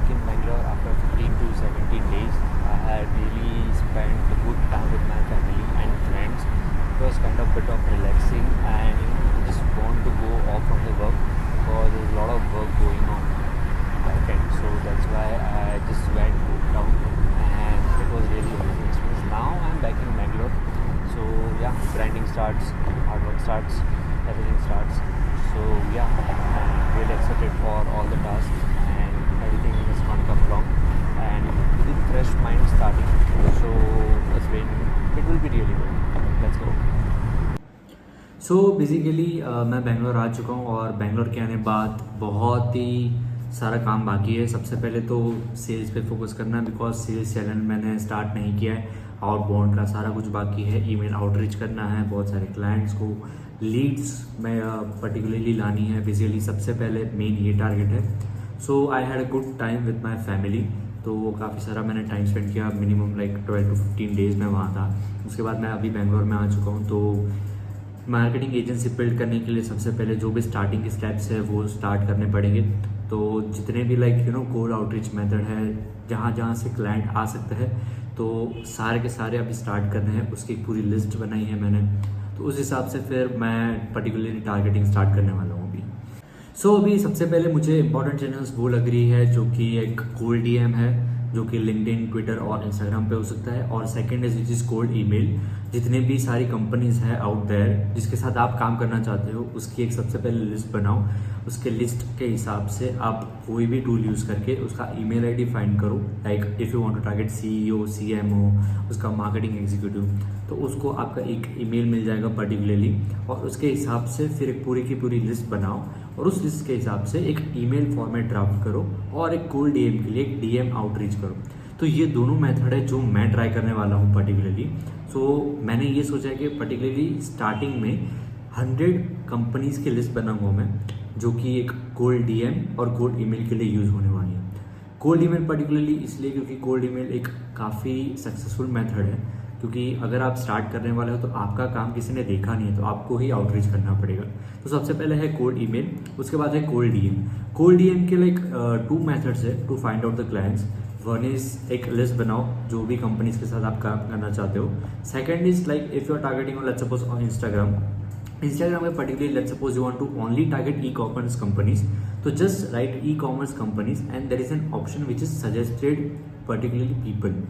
back in Bangalore after 15 to 17 days. I had really spent a good time with my family and friends. It was kind of bit of relaxing, and I just want to go off from the work because there's a lot of work going on back end. So that's why I just went down, and it was really amazing experience. Now I'm back in Bangalore. So yeah, grinding starts, hard work starts, everything starts. So yeah, I'm really excited for all the tasks and everything is going to come along, and with fresh mind starting. So it's been, it will be really good. Let's go. Basically मैं बेंगलोर आ चुका हूँ और बेंगलोर के आने बाद बहुत ही सारा काम बाकी है। सबसे पहले तो सेल्स पे फोकस करना, बिकॉज सेल्स चैनल मैंने स्टार्ट नहीं किया है। आउटबाउंड का सारा कुछ बाकी है, ईमेल आउटरीच करना है, बहुत सारे क्लाइंट्स को लीड्स में पर्टिकुलरली लानी है। बेसिकली सबसे पहले मेन ये टारगेट है। So I had a good time with my family, तो काफ़ी सारा मैंने टाइम स्पेंड किया। मिनिमम लाइक 12 to 15 डेज में वहाँ था। उसके बाद मैं अभी बेंगलोर में आ चुका हूँ। तो मार्केटिंग एजेंसी बिल्ड करने के लिए सबसे पहले जो भी स्टार्टिंग के स्टेप्स है वो स्टार्ट करने पड़ेंगे। तो जितने भी लाइक कोल्ड आउटरीच मेथड है, जहाँ जहाँ से क्लाइंट आ सकते हैं, तो सारे के सारे अभी स्टार्ट करने हैं। उसकी पूरी लिस्ट बनाई है मैंने, तो उस हिसाब से फिर मैं पर्टिकुलरली टारगेटिंग स्टार्ट करने वाला हूँ अभी। अभी सबसे पहले मुझे इंपॉर्टेंट चैनल्स वो लग रही है, जो कि एक कोल्ड डीएम है, जो कि लिंक्डइन, ट्विटर और इंस्टाग्राम पे हो सकता है। और second is which is cold email. जितने भी सारी कंपनीज हैं आउट देयर जिसके साथ आप काम करना चाहते हो, उसकी एक सबसे पहले लिस्ट बनाओ। उसके लिस्ट के हिसाब से आप कोई भी टूल यूज़ करके उसका ईमेल आईडी फाइंड करो। Like if you want to target CEO, CMO, उसका मार्केटिंग एग्जीक्यूटिव, तो उसको आपका एक ईमेल मिल जाएगा पर्टिकुलरली। और उसके हिसाब से फिर एक पूरी की पूरी लिस्ट बनाओ, और उस लिस्ट के हिसाब से एक ईमेल फॉर्मेट ड्राफ्ट करो और एक कोल्ड डीएम के लिए एक डीएम आउटरीच करो। तो ये दोनों मेथड है जो मैं ट्राई करने वाला हूँ पर्टिकुलरली। मैंने ये सोचा है कि पर्टिकुलरली स्टार्टिंग में 100 कंपनीज की लिस्ट बनाऊंगा मैं, जो कि एक कोल्ड डीएम और कोल्ड ईमेल के लिए यूज़ होने वाली है। कोल्ड ईमेल पर्टिकुलरली इसलिए क्योंकि कोल्ड ईमेल एक काफ़ी सक्सेसफुल मेथड है, क्योंकि अगर आप स्टार्ट करने वाले हो तो आपका काम किसी ने देखा नहीं है, तो आपको ही आउटरीच करना पड़ेगा। तो सबसे पहले है कोल्ड ईमेल, उसके बाद है कोल्ड डीएम। कोल्ड डीएम के लाइक 2 मेथड्स है to find out the clients. One is एक लिस्ट बनाओ जो भी कंपनीज के साथ आप काम करना चाहते हो। Second is like if you are targeting on let's suppose on Instagram में particularly let's suppose you want to only target e commerce companies, तो just write e commerce companies and there is an option which is suggested particularly people.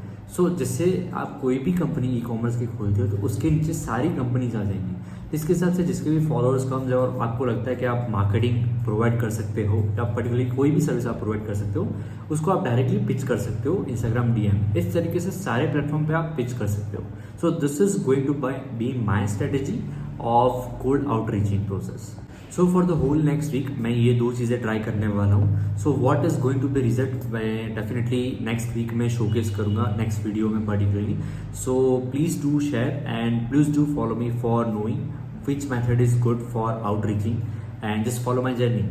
जिससे आप कोई भी company e commerce की खोलते हो तो उसके नीचे सारी कंपनीज आ जाएंगी, जिसके हिसाब से जिसके भी फॉलोअर्स कम जाए और आपको लगता है कि आप मार्केटिंग प्रोवाइड कर सकते हो या पर्टिकुलरली कोई भी सर्विस आप प्रोवाइड कर सकते हो, उसको आप डायरेक्टली पिच कर सकते हो इंस्टाग्राम डीएम। इस तरीके से सारे प्लेटफॉर्म पे आप पिच कर सकते हो। So this is going to be my strategy of cold outreaching process. For the whole next week मैं ये 2 चीज़ें ट्राई करने वाला हूँ। What is going to be result मैं डेफिनेटली नेक्स्ट वीक में शोकेस करूँगा नेक्स्ट वीडियो में particularly. Please do share and please do follow me for knowing which method is good for outreaching, and just follow my journey.